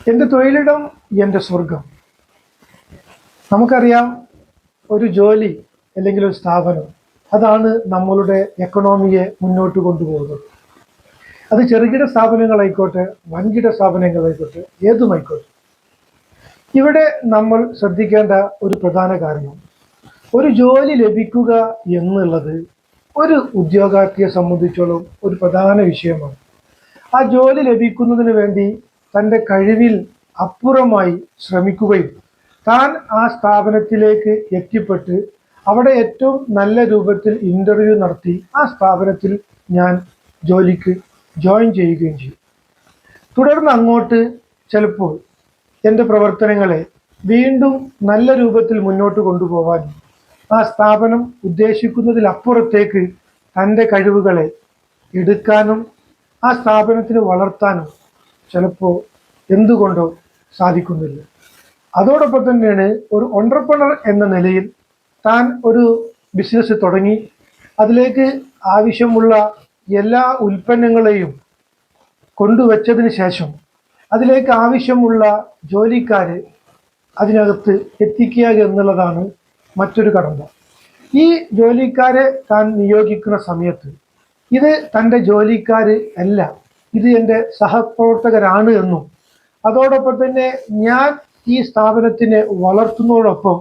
എൻ്റെ തൊഴിലിടം എൻ്റെ സ്വർഗം. നമുക്കറിയാം, ഒരു ജോലി അല്ലെങ്കിൽ ഒരു സ്ഥാപനം അതാണ് നമ്മളുടെ എക്കണോമിയെ മുന്നോട്ട് കൊണ്ടുപോകുന്നത്. അത് ചെറുകിട സ്ഥാപനങ്ങളായിക്കോട്ടെ, വൻകിട സ്ഥാപനങ്ങളായിക്കോട്ടെ, ഏതുമായിക്കോട്ടെ. ഇവിടെ നമ്മൾ ശ്രദ്ധിക്കേണ്ട ഒരു പ്രധാന കാരണം, ഒരു ജോലി ലഭിക്കുക എന്നുള്ളത് ഒരു ഉദ്യോഗാർത്ഥിയെ സംബന്ധിച്ചോളം ഒരു പ്രധാന വിഷയമാണ്. ആ ജോലി ലഭിക്കുന്നതിന് വേണ്ടി തൻ്റെ കഴിവിൽ അപ്പുറമായി ശ്രമിക്കുകയും താൻ ആ സ്ഥാപനത്തിലേക്ക് എത്തിപ്പെട്ട് അവിടെ ഏറ്റവും നല്ല രൂപത്തിൽ ഇൻ്റർവ്യൂ നടത്തി ആ സ്ഥാപനത്തിൽ ഞാൻ ജോലിക്ക് ജോയിൻ ചെയ്യുകയും ചെയ്യും. തുടർന്ന് അങ്ങോട്ട് ചിലപ്പോൾ എൻ്റെ പ്രവർത്തനങ്ങളെ വീണ്ടും നല്ല രൂപത്തിൽ മുന്നോട്ട് കൊണ്ടുപോകാനും ആ സ്ഥാപനം ഉദ്ദേശിക്കുന്നതിലപ്പുറത്തേക്ക് തൻ്റെ കഴിവുകളെ എടുക്കാനും ആ സ്ഥാപനത്തിന് വളർത്താനും ചിലപ്പോൾ എന്തുകൊണ്ടോ സാധിക്കുന്നില്ല. അതോടൊപ്പം തന്നെയാണ് ഒരു ഓൺട്രപ്രണർ എന്ന നിലയിൽ താൻ ഒരു ബിസിനസ് തുടങ്ങി അതിലേക്ക് ആവശ്യമുള്ള എല്ലാ ഉൽപ്പന്നങ്ങളെയും കൊണ്ടുവച്ചതിന് ശേഷം അതിലേക്ക് ആവശ്യമുള്ള ജോലിക്കാരെ അതിനകത്ത് എത്തിക്കുക എന്നുള്ളതാണ് മറ്റൊരു കടമ്പ. ഈ ജോലിക്കാരെ താൻ നിയോഗിക്കുന്ന സമയത്ത് ഇത് തൻ്റെ ജോലിക്കാർ അല്ല, ഇത് എൻ്റെ സഹപ്രവർത്തകരാണ് എന്നും അതോടൊപ്പം തന്നെ ഞാൻ ഈ സ്ഥാപനത്തിനെ വളർത്തുന്നതോടൊപ്പം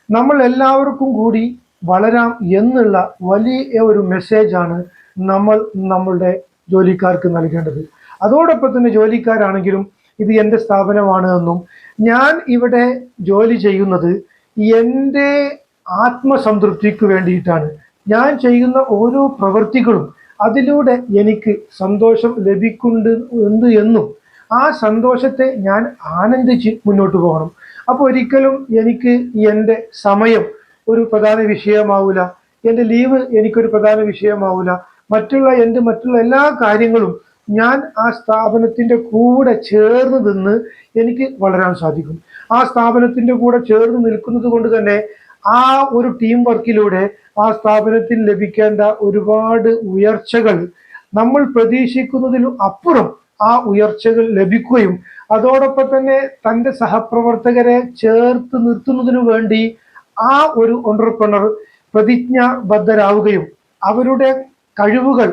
നമ്മൾ എല്ലാവർക്കും കൂടി വളരാം എന്നുള്ള വലിയ ഒരു മെസ്സേജാണ് നമ്മൾ നമ്മളുടെ ജോലിക്കാർക്ക് നൽകേണ്ടത്. അതോടൊപ്പം തന്നെ ജോലിക്കാരാണെങ്കിലും ഇത് എൻ്റെ സ്ഥാപനമാണ് എന്നും ഞാൻ ഇവിടെ ജോലി ചെയ്യുന്നത് എൻ്റെ ആത്മസംതൃപ്തിക്ക് വേണ്ടിയിട്ടാണ്, ഞാൻ ചെയ്യുന്ന ഓരോ പ്രവൃത്തികളും അതിലൂടെ എനിക്ക് സന്തോഷം ലഭിക്കുന്നുണ്ട് എന്നും ആ സന്തോഷത്തെ ഞാൻ ആനന്ദിച്ച് മുന്നോട്ട് പോകണം. അപ്പോൾ ഒരിക്കലും എനിക്ക് എൻ്റെ സമയം ഒരു പ്രധാന വിഷയമാവില്ല, എൻ്റെ ലീവ് എനിക്കൊരു പ്രധാന വിഷയമാവില്ല. മറ്റുള്ള എല്ലാ കാര്യങ്ങളും ഞാൻ ആ സ്ഥാപനത്തിൻ്റെ കൂടെ ചേർന്ന് നിന്ന് എനിക്ക് വളരാൻ സാധിക്കും. ആ സ്ഥാപനത്തിൻ്റെ കൂടെ ചേർന്ന് നിൽക്കുന്നത് കൊണ്ട് തന്നെ ആ ഒരു ടീം വർക്കിലൂടെ ആ സ്ഥാപനത്തിൽ ലഭിക്കേണ്ട ഒരുപാട് ഉയർച്ചകൾ നമ്മൾ പ്രതീക്ഷിക്കുന്നതിലും അപ്പുറം ആ ഉയർച്ചകൾ ലഭിക്കുകയും അതോടൊപ്പം തന്നെ തൻ്റെ സഹപ്രവർത്തകരെ ചേർത്ത് നിർത്തുന്നതിനു വേണ്ടി ആ ഒരു ഓൺട്രപ്രണർ പ്രതിജ്ഞാബദ്ധരാവുകയും അവരുടെ കഴിവുകൾ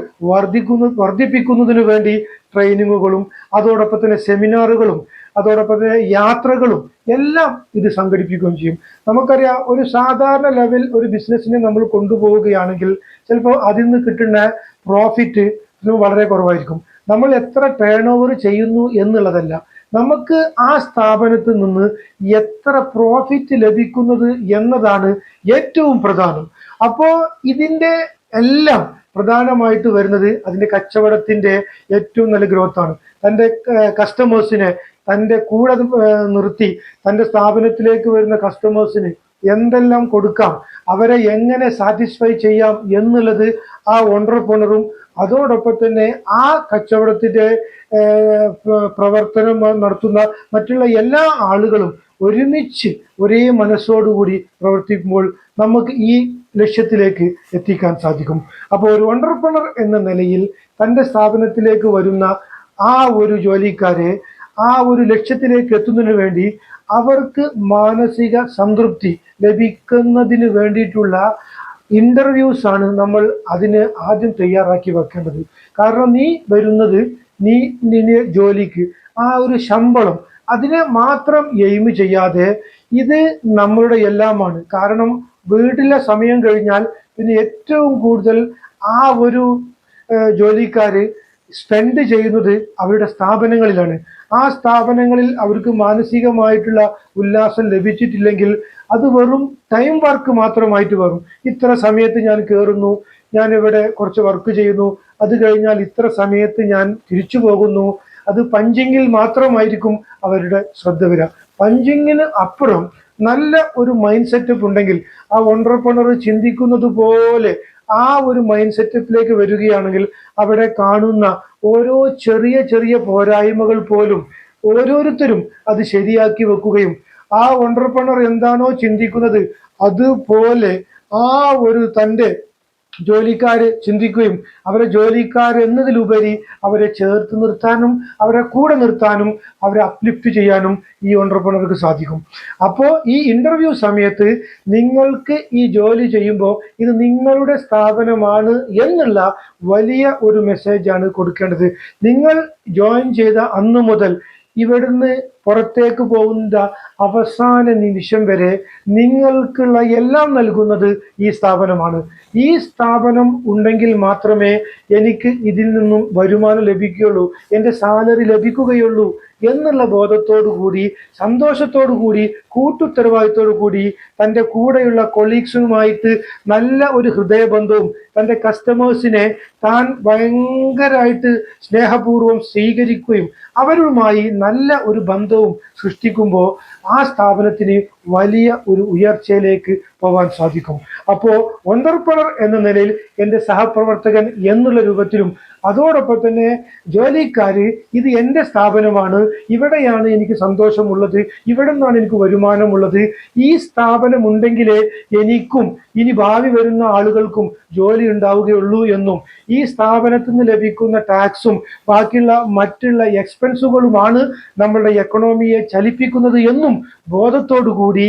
വർദ്ധിപ്പിക്കുന്നതിനു വേണ്ടി ട്രെയിനിങ്ങുകളും അതോടൊപ്പം തന്നെ സെമിനാറുകളും അതോടൊപ്പം തന്നെ യാത്രകളും എല്ലാം ഇത് സംഘടിപ്പിക്കുകയും ചെയ്യും. നമുക്കറിയാം, ഒരു സാധാരണ ലെവൽ ഒരു ബിസിനസ്സിനെ നമ്മൾ കൊണ്ടുപോവുകയാണെങ്കിൽ ചിലപ്പോൾ അതിൽ നിന്ന് കിട്ടുന്ന പ്രോഫിറ്റ് വളരെ കുറവായിരിക്കും. നമ്മൾ എത്ര ടേൺ ഓവർ ചെയ്യുന്നു എന്നുള്ളതല്ല, നമുക്ക് ആ സ്ഥാപനത്തിൽ നിന്ന് എത്ര പ്രോഫിറ്റ് ലഭിക്കുന്നത് എന്നതാണ് ഏറ്റവും പ്രധാനം. അപ്പോൾ ഇതിൻ്റെ എല്ലാം പ്രധാനമായിട്ട് വരുന്നത് അതിൻ്റെ കച്ചവടത്തിൻ്റെ ഏറ്റവും നല്ല ഗ്രോത്താണ്. തൻ്റെ കസ്റ്റമേഴ്സിനെ തൻ്റെ കൂടെ നിർത്തി തൻ്റെ സ്ഥാപനത്തിലേക്ക് വരുന്ന കസ്റ്റമേഴ്സിന് എന്തെല്ലാം കൊടുക്കാം, അവരെ എങ്ങനെ സാറ്റിസ്ഫൈ ചെയ്യാം എന്നുള്ളത് ആ ഓൺട്രപ്രണറും അതോടൊപ്പം തന്നെ ആ കച്ചവടത്തിൻ്റെ പ്രവർത്തനം നടത്തുന്ന മറ്റുള്ള എല്ലാ ആളുകളും ഒരുമിച്ച് ഒരേ മനസ്സോടുകൂടി പ്രവർത്തിക്കുമ്പോൾ നമുക്ക് ഈ ലക്ഷ്യത്തിലേക്ക് എത്തിക്കാൻ സാധിക്കും. അപ്പോൾ ഒരു ഓൺട്രപ്രണർ എന്ന നിലയിൽ തൻ്റെ സ്ഥാപനത്തിലേക്ക് വരുന്ന ആ ഒരു ജോലിക്കാരെ ആ ഒരു ലക്ഷ്യത്തിലേക്ക് എത്തുന്നതിന് വേണ്ടി അവർക്ക് മാനസിക സംതൃപ്തി ലഭിക്കുന്നതിന് വേണ്ടിയിട്ടുള്ള ഇന്റർവ്യൂസ് ആണ് നമ്മൾ അതിന് ആദ്യം തയ്യാറാക്കി വെക്കേണ്ടത്. കാരണം നീ വരുന്നത് നിന്റെ ജോലിക്ക് ആ ഒരു ശമ്പളം അതിനെ മാത്രം എയിം ചെയ്യാതെ ഇത് നമ്മളുടെ എല്ലാമാണ്. കാരണം വീട്ടിലെ സമയം കഴിഞ്ഞാൽ പിന്നെ ഏറ്റവും കൂടുതൽ ആ ഒരു ജോലിക്കാര് സ്പെൻഡ് ചെയ്യുന്നത് അവരുടെ സ്ഥാപനങ്ങളിലാണ്. ആ സ്ഥാപനങ്ങളിൽ അവർക്ക് മാനസികമായിട്ടുള്ള ഉല്ലാസം ലഭിച്ചിട്ടില്ലെങ്കിൽ അത് വെറും ടൈം വർക്ക് മാത്രമായിട്ട് വരും. ഇത്ര സമയത്ത് ഞാൻ കയറുന്നു, ഞാൻ ഇവിടെ കുറച്ച് വർക്ക് ചെയ്യുന്നു, അത് കഴിഞ്ഞാൽ ഇത്ര സമയത്ത് ഞാൻ തിരിച്ചു പോകുന്നു. അത് പഞ്ചിങ്ങിൽ മാത്രമായിരിക്കും അവരുടെ ശ്രദ്ധ വരിക. പഞ്ചിങ്ങിന് അപ്പുറം നല്ല ഒരു മൈൻഡ് സെറ്റപ്പ് ഉണ്ടെങ്കിൽ ആ ഓൺട്രപ്രണർ ചിന്തിക്കുന്നത് പോലെ ആ ഒരു മൈൻഡ് സെറ്റപ്പിലേക്ക് വരികയാണെങ്കിൽ അവിടെ കാണുന്ന ഓരോ ചെറിയ ചെറിയ പോരായ്മകൾ പോലും ഓരോരുത്തരും അത് ശരിയാക്കി വെക്കുകയും ആ ഓൺട്രപ്രണർ എന്താണോ ചിന്തിക്കുന്നത് അതുപോലെ ആ ഒരു തൻ്റെ ജോലിക്കാർ ചിന്തിക്കുകയും അവരെ ജോലിക്കാർ എന്നതിലുപരി അവരെ ചേർത്ത് നിർത്താനും അവരെ കൂടെ നിർത്താനും അവരെ അപ്ലിഫ്റ്റ് ചെയ്യാനും ഈ ഓണ്ടർപ്രണർക്ക് സാധിക്കും. അപ്പോൾ ഈ ഇന്റർവ്യൂ സമയത്ത് നിങ്ങൾക്ക് ഈ ജോലി ചെയ്യുമ്പോൾ ഇത് നിങ്ങളുടെ സ്ഥാപനമാണ് എന്നുള്ള വലിയ ഒരു മെസ്സേജാണ് കൊടുക്കേണ്ടത്. നിങ്ങൾ ജോയിൻ ചെയ്ത അന്ന് മുതൽ ഇവിടുന്ന് പുറത്തേക്ക് പോകുന്ന അവസാന നിമിഷം വരെ നിങ്ങൾക്കുള്ള എല്ലാം നൽകുന്നത് ഈ സ്ഥാപനമാണ്. ഈ സ്ഥാപനം ഉണ്ടെങ്കിൽ മാത്രമേ എനിക്ക് ഇതിൽ നിന്നും വരുമാനം ലഭിക്കുകയുള്ളൂ, എൻ്റെ സാലറി ലഭിക്കുകയുള്ളൂ എന്നുള്ള ബോധത്തോടു കൂടി, സന്തോഷത്തോടു കൂടി, കൂട്ടുത്തരവാദിത്തോടു കൂടി തൻ്റെ കൂടെയുള്ള കൊളീഗ്സുമായിട്ട് നല്ല ഒരു ഹൃദയബന്ധവും തൻ്റെ കസ്റ്റമേഴ്സിനെ താൻ ഭയങ്കരമായിട്ട് സ്നേഹപൂർവ്വം സ്വീകരിക്കുകയും അവരുമായി നല്ല ഒരു ബന്ധവും സൃഷ്ടിക്കുമ്പോൾ ആ സ്ഥാപനത്തിന് വലിയ ഒരു ഉയർച്ചയിലേക്ക് പോകാൻ സാധിക്കും. അപ്പോൾ ഓണ്ടർപ്രണർ എന്ന നിലയിൽ എൻ്റെ സഹപ്രവർത്തകൻ എന്നുള്ള രൂപത്തിലും അതോടൊപ്പം തന്നെ ജോലിക്കാര് ഇത് എൻ്റെ സ്ഥാപനമാണ്, ഇവിടെയാണ് എനിക്ക് സന്തോഷമുള്ളത്, ഇവിടെ നിന്നാണ് എനിക്ക് വരുമാനമുള്ളത്, ഈ സ്ഥാപനം ഉണ്ടെങ്കിലേ എനിക്കും ഇനി ഭാവി വരുന്ന ആളുകൾക്കും ജോലി ഉണ്ടാവുകയുള്ളൂ എന്നും ഈ സ്ഥാപനത്തിൽ നിന്ന് ലഭിക്കുന്ന ടാക്സും ബാക്കിയുള്ള മറ്റുള്ള എക്സ്പെൻസുകളുമാണ് നമ്മളുടെ എക്കണോമിയെ ചലിപ്പിക്കുന്നത് എന്നും ബോധത്തോടു കൂടി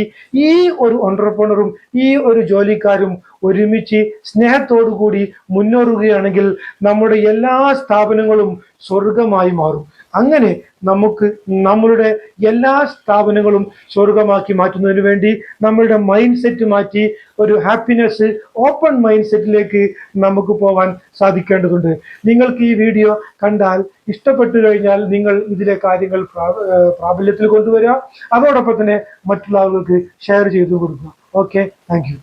ഈ ഒരു ഓണ്ടർപ്രണറും ഈ ഒരു ജോലിക്കാരും ഒരുമിച്ച് സ്നേഹത്തോടു കൂടി മുന്നേറുകയാണെങ്കിൽ നമ്മുടെ എല്ലാ സ്ഥാപനങ്ങളും സ്വർഗമായി മാറും. അങ്ങനെ നമുക്ക് നമ്മളുടെ എല്ലാ സ്ഥാപനങ്ങളും സ്വർഗമാക്കി മാറ്റുന്നതിന് വേണ്ടി നമ്മളുടെ മൈൻഡ് സെറ്റ് മാറ്റി ഒരു ഹാപ്പിനെസ്, ഓപ്പൺ മൈൻഡ് സെറ്റിലേക്ക് നമുക്ക് പോകാൻ സാധിക്കേണ്ടതുണ്ട്. നിങ്ങൾക്ക് ഈ വീഡിയോ കണ്ടാൽ ഇഷ്ടപ്പെട്ടു കഴിഞ്ഞാൽ നിങ്ങൾ ഇതിലെ കാര്യങ്ങൾ പ്രാബല്യത്തിൽ കൊണ്ടുവരിക, അതോടൊപ്പം തന്നെ മറ്റുള്ള ആളുകൾക്ക് ഷെയർ ചെയ്തു കൊടുക്കുക. Okay, thank you.